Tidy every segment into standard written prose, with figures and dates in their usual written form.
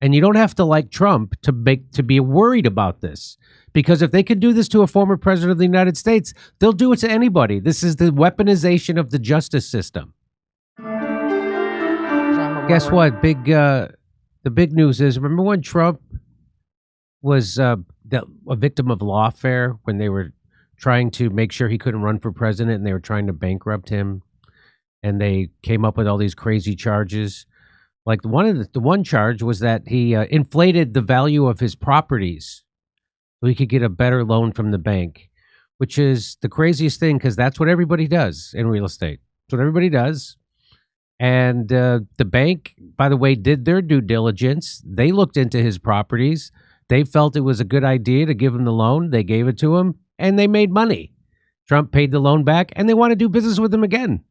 And you don't have to like Trump to be worried about this. Because if they could do this to a former president of the United States, they'll do it to anybody. This is the weaponization of the justice system. Guess what? The big news is, remember when Trump was a victim of lawfare, when they were trying to make sure he couldn't run for president and they were trying to bankrupt him, and they came up with all these crazy charges? Like the one charge was that he inflated the value of his properties so he could get a better loan from the bank, which is the craziest thing because that's what everybody does in real estate. That's what everybody does. And the bank, by the way, did their due diligence. They looked into his properties. They felt it was a good idea to give him the loan. They gave it to him, and they made money. Trump paid the loan back, and they want to do business with him again.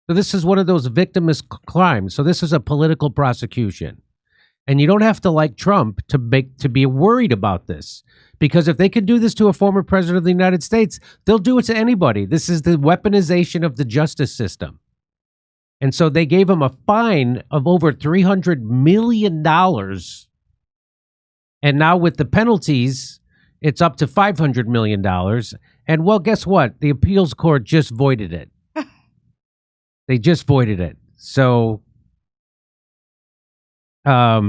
So this is one of those victimless crimes. So this is a political prosecution. And you don't have to like Trump to be worried about this. Because if they could do this to a former president of the United States, they'll do it to anybody. This is the weaponization of the justice system. And so they gave him a fine of over $300 million. And now with the penalties, it's up to $500 million. And well, guess what? The appeals court just voided it. They just voided it. So a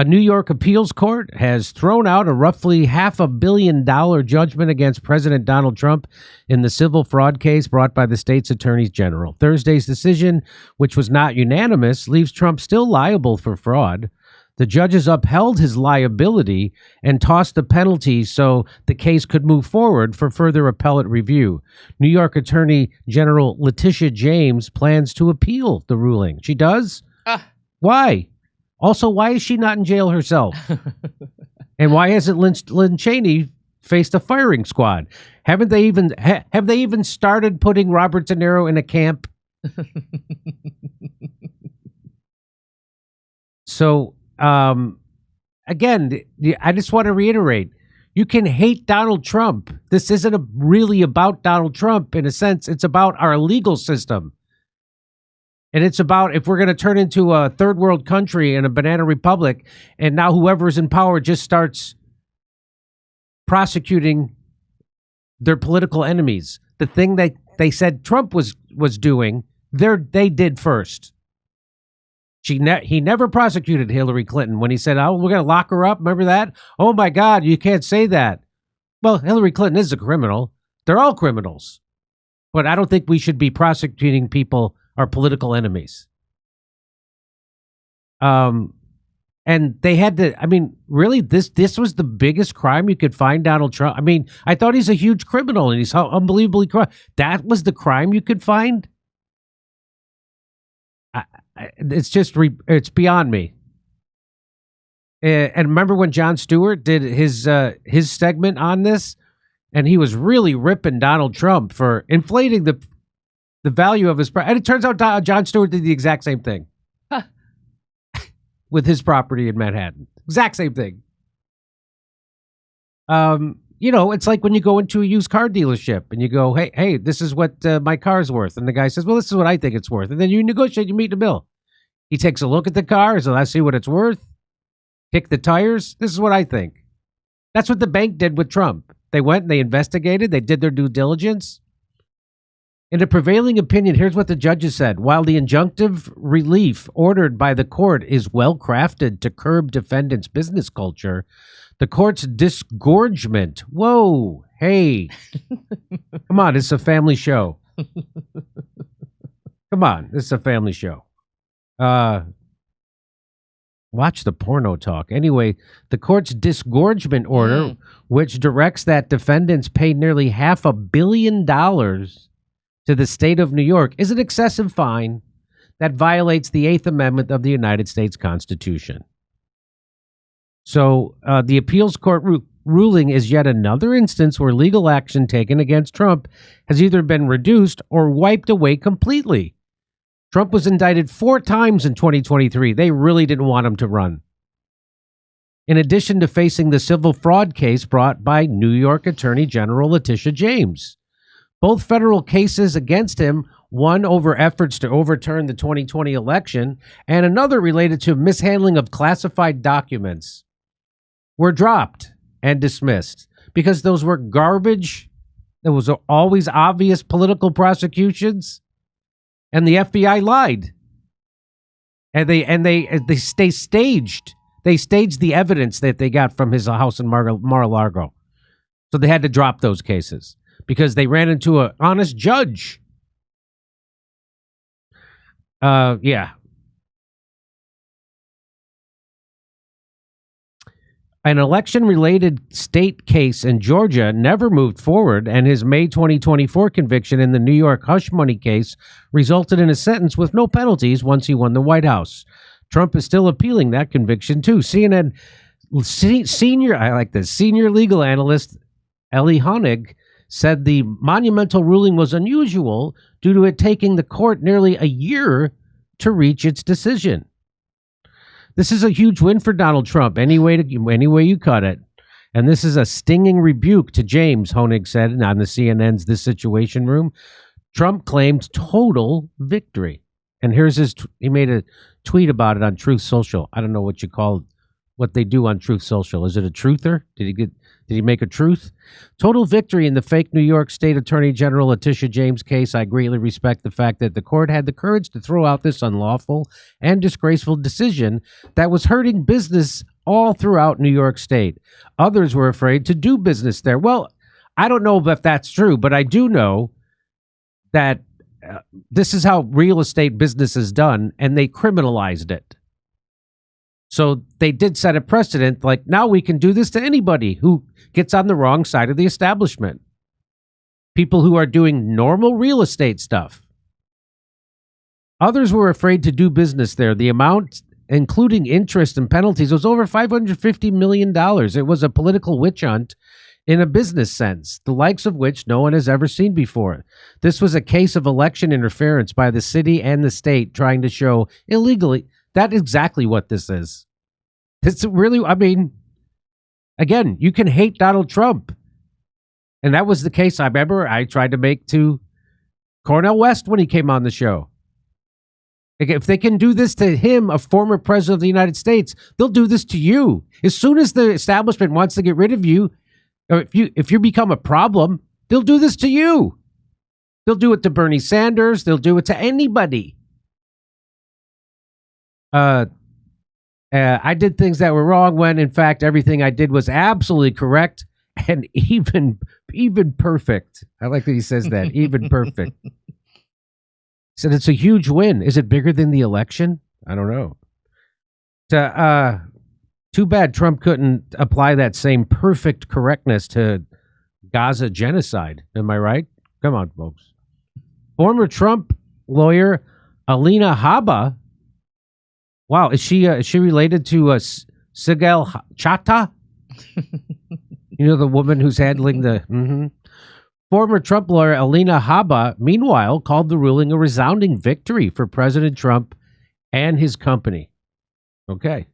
New York appeals court has thrown out a roughly $500 million judgment against President Donald Trump in the civil fraud case brought by the state's attorneys general. Thursday's decision, which was not unanimous, leaves Trump still liable for fraud. The judges upheld his liability and tossed the penalty so the case could move forward for further appellate review. New York Attorney General Letitia James plans to appeal the ruling. She does? Why? Also, why is she not in jail herself? And why hasn't Lynn Cheney faced a firing squad? Have they even started putting Robert De Niro in a camp? So, again, I just want to reiterate, you can hate Donald Trump. This isn't really about Donald Trump in a sense. It's about our legal system. And it's about if we're going to turn into a third world country and a banana republic, and now whoever's in power just starts prosecuting their political enemies. The thing that they said Trump was doing, they did first. He never prosecuted Hillary Clinton when he said, "Oh, we're going to lock her up." Remember that? Oh my God, you can't say that. Well, Hillary Clinton is a criminal. They're all criminals. But I don't think we should be prosecuting people, our political enemies. And they had to, I mean, really, this was the biggest crime you could find Donald Trump. I mean, I thought he's a huge criminal and he's unbelievably corrupt. That was the crime you could find? It's beyond me. And remember when Jon Stewart did his segment on this, and he was really ripping Donald Trump for inflating the value of his property. And it turns out Jon Stewart did the exact same thing with his property in Manhattan. Exact same thing. You know, it's like when you go into a used car dealership and you go, hey, this is what my car's worth. And the guy says, well, this is what I think it's worth. And then you negotiate, you meet in the middle. He takes a look at the car. So let's see what it's worth. Kick the tires. This is what I think. That's what the bank did with Trump. They went and they investigated. They did their due diligence. In the prevailing opinion, here's what the judges said. While the injunctive relief ordered by the court is well crafted to curb defendants' business culture, the court's disgorgement. Whoa, hey, come on, it's a family show. Come on, this is a family show. Watch the porno talk. Anyway, the court's disgorgement order, which directs that defendants pay nearly $500 million to the state of New York, is an excessive fine that violates the 8th Amendment of the United States Constitution. So the appeals court ruling is yet another instance where legal action taken against Trump has either been reduced or wiped away completely. Trump was indicted 4 times in 2023. They really didn't want him to run. In addition to facing the civil fraud case brought by New York Attorney General Letitia James. Both federal cases against him, one over efforts to overturn the 2020 election and another related to mishandling of classified documents, were dropped and dismissed because those were garbage. There was always obvious political prosecutions, and the FBI lied. And they staged. They staged the evidence that they got from his house in Mar-a-Lago. So they had to drop those cases because they ran into an honest judge. Yeah. An election-related state case in Georgia never moved forward, and his May 2024 conviction in the New York hush money case resulted in a sentence with no penalties once he won the White House. Trump is still appealing that conviction, too. CNN senior legal analyst Ellie Honig said the monumental ruling was unusual due to it taking the court nearly a year to reach its decision. This is a huge win for Donald Trump, any way you cut it. And this is a stinging rebuke to James, Honig said on the CNN's This Situation Room. Trump claimed total victory. And here's he made a tweet about it on Truth Social. I don't know what you call what they do on Truth Social. Is it a truther? Did he make a truth? Total victory in the fake New York State Attorney General Letitia James case. I greatly respect the fact that the court had the courage to throw out this unlawful and disgraceful decision that was hurting business all throughout New York State. Others were afraid to do business there. Well, I don't know if that's true, but I do know that this is how real estate business is done, and they criminalized it. So they did set a precedent, like now we can do this to anybody who gets on the wrong side of the establishment. People who are doing normal real estate stuff. Others were afraid to do business there. The amount, including interest and penalties, was over $550 million. It was a political witch hunt in a business sense, the likes of which no one has ever seen before. This was a case of election interference by the city and the state trying to show illegally. That's exactly what this is. It's really, I mean, again, you can hate Donald Trump. And that was the case I remember I tried to make to Cornel West when he came on the show. Like, if they can do this to him, a former president of the United States, they'll do this to you. As soon as the establishment wants to get rid of you, or if you become a problem, they'll do this to you. They'll do it to Bernie Sanders. They'll do it to anybody. I did things that were wrong when, in fact, everything I did was absolutely correct and even perfect. I like that he says that, even perfect. He said it's a huge win. Is it bigger than the election? I don't know. Too bad Trump couldn't apply that same perfect correctness to Gaza genocide. Am I right? Come on, folks. Former Trump lawyer Alina Habba. Wow, is she related to Sigel Chata? You know, the woman who's handling the... Former Trump lawyer Alina Habba, meanwhile, called the ruling a resounding victory for President Trump and his company. Okay.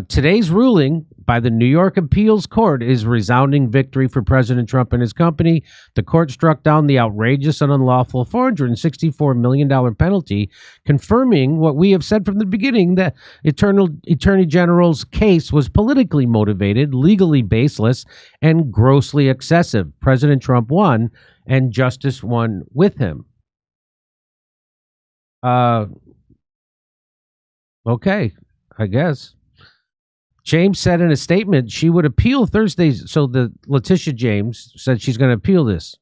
Today's ruling by the New York Appeals Court is a resounding victory for President Trump and his company. The court struck down the outrageous and unlawful $464 million penalty, confirming what we have said from the beginning, that Attorney General's case was politically motivated, legally baseless, and grossly excessive. President Trump won, and justice won with him. Okay, I guess. James said in a statement she would appeal Thursday's. So the Letitia James said she's going to appeal this.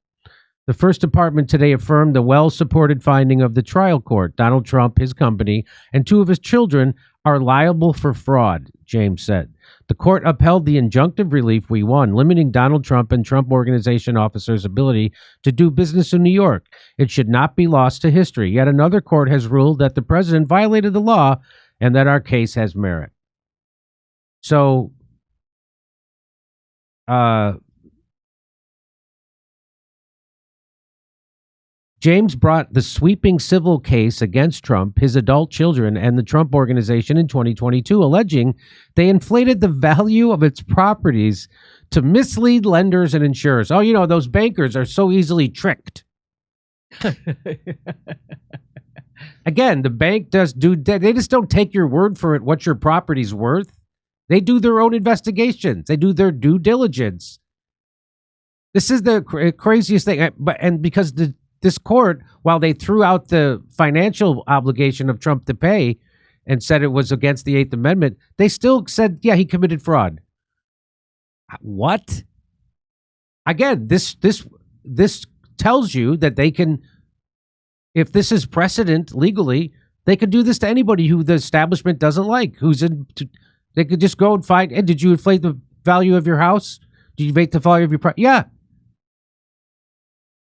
The First Department today affirmed the well-supported finding of the trial court. Donald Trump, his company, and two of his children are liable for fraud, James said. The court upheld the injunctive relief we won, limiting Donald Trump and Trump Organization officers' ability to do business in New York. It should not be lost to history. Yet another court has ruled that the president violated the law and that our case has merit. So, James brought the sweeping civil case against Trump, his adult children, and the Trump Organization in 2022, alleging they inflated the value of its properties to mislead lenders and insurers. Oh, you know, those bankers are so easily tricked. Again, the bank they just don't take your word for it, what your property's worth. They do their own investigations. They do their due diligence. This is the craziest thing. Because this court, while they threw out the financial obligation of Trump to pay and said it was against the Eighth Amendment, they still said, yeah, he committed fraud. What? Again, this tells you that they can, if this is precedent legally, they could do this to anybody who the establishment doesn't like. They could just go and find, hey, did you inflate the value of your house? Did you inflate the value of your property? Yeah.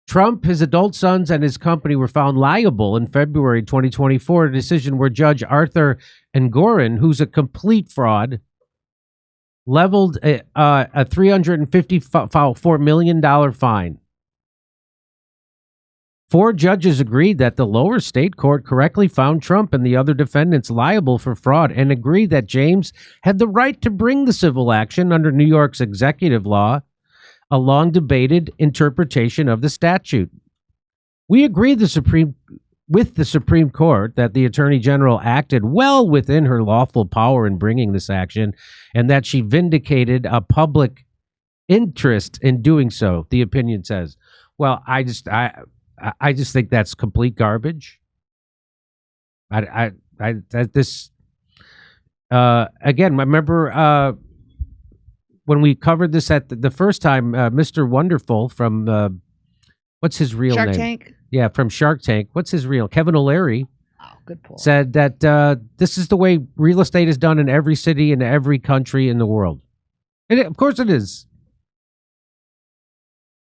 Trump, his adult sons, and his company were found liable in February 2024, a decision where Judge Arthur Engoron, who's a complete fraud, leveled a $354 million fine. 4 judges agreed that the lower state court correctly found Trump and the other defendants liable for fraud and agreed that James had the right to bring the civil action under New York's executive law, a long-debated interpretation of the statute. We agree with the Supreme Court that the Attorney General acted well within her lawful power in bringing this action and that she vindicated a public interest in doing so, the opinion says. Well, I just think that's complete garbage. Again, I remember when we covered this at the first time, Mr. Wonderful from what's his real name? Shark Tank? Yeah, from Shark Tank. What's his real? Kevin O'Leary. Oh, good pull. Said that this is the way real estate is done in every city and every country in the world. And of course it is.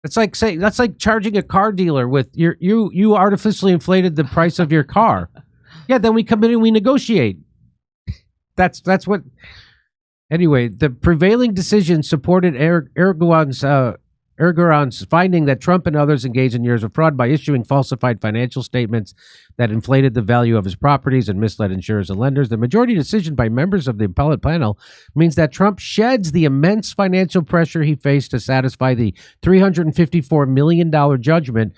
It's like saying that's like charging a car dealer with you artificially inflated the price of your car. Yeah, then we come in and we negotiate. That's what. Anyway, the prevailing decision supported Erdogan's finding that Trump and others engaged in years of fraud by issuing falsified financial statements that inflated the value of his properties and misled insurers and lenders. The majority decision by members of the appellate panel means that Trump sheds the immense financial pressure he faced to satisfy the $354 million judgment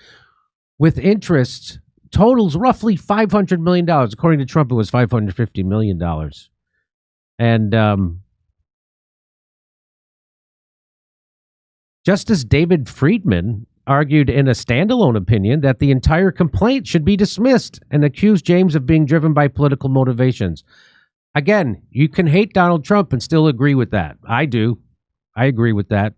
with interest totals roughly $500 million. According to Trump, it was $550 million. And Justice David Friedman argued in a standalone opinion that the entire complaint should be dismissed and accused James of being driven by political motivations. Again, you can hate Donald Trump and still agree with that. I do. I agree with that.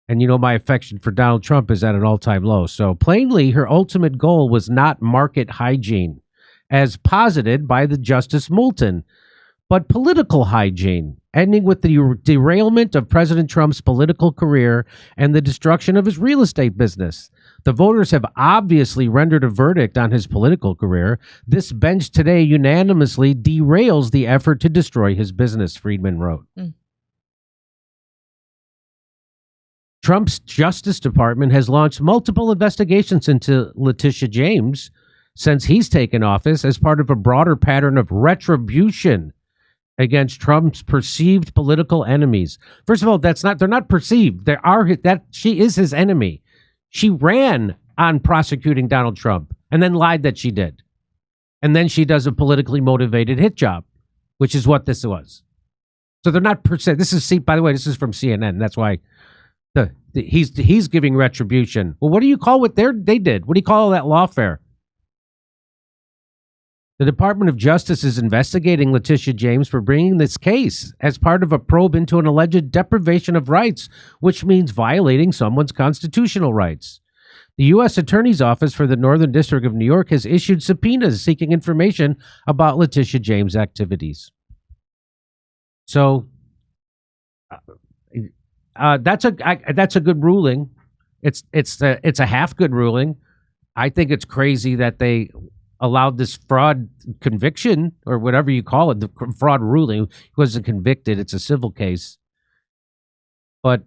And you know, my affection for Donald Trump is at an all-time low. So plainly, her ultimate goal was not market hygiene, as posited by the Justice Moulton, but political hygiene, ending with the derailment of President Trump's political career and the destruction of his real estate business. The voters have obviously rendered a verdict on his political career. This bench today unanimously derails the effort to destroy his business, Friedman wrote. Trump's Justice Department has launched multiple investigations into Letitia James since he's taken office as part of a broader pattern of retribution against Trump's perceived political enemies. First of all, they're not perceived. She is his enemy. She ran on prosecuting Donald Trump and then lied that she did. And then she does a politically motivated hit job, which is what this was. So they're not perceived. By the way, this is from CNN. That's why he's giving retribution. Well, what do you call what they did? What do you call that lawfare? The Department of Justice is investigating Letitia James for bringing this case as part of a probe into an alleged deprivation of rights, which means violating someone's constitutional rights. The U.S. Attorney's Office for the Northern District of New York has issued subpoenas seeking information about Letitia James' activities. So that's a good ruling. It's a half good ruling. I think it's crazy that they allowed this fraud conviction, or whatever you call it, the fraud ruling. He wasn't convicted. It's a civil case. But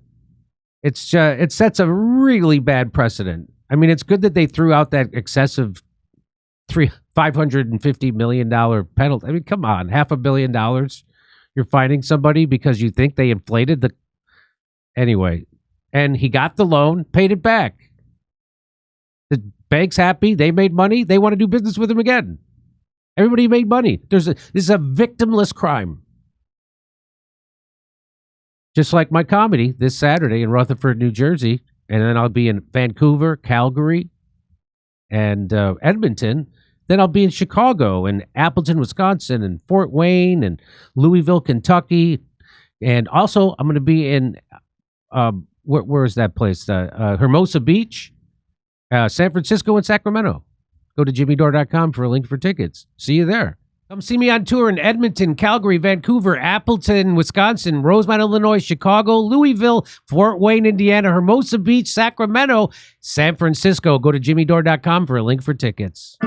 it sets a really bad precedent. I mean, it's good that they threw out that excessive $550 million penalty. I mean, come on, $500 million. You're fining somebody because you think they inflated the... Anyway, and he got the loan, paid it back. The bank's happy. They made money. They want to do business with him again. Everybody made money. This is a victimless crime. Just like my comedy this Saturday in Rutherford, New Jersey. And then I'll be in Vancouver, Calgary, and Edmonton. Then I'll be in Chicago and Appleton, Wisconsin, and Fort Wayne and Louisville, Kentucky. And also, I'm going to be in, where is that place? Hermosa Beach, San Francisco, and Sacramento. Go to jimmydore.com for a link for tickets. See you there. Come see me on tour in Edmonton, Calgary, Vancouver, Appleton, Wisconsin, Rosemont, Illinois, Chicago, Louisville, Fort Wayne, Indiana, Hermosa Beach, Sacramento, San Francisco. Go to jimmydore.com for a link for tickets.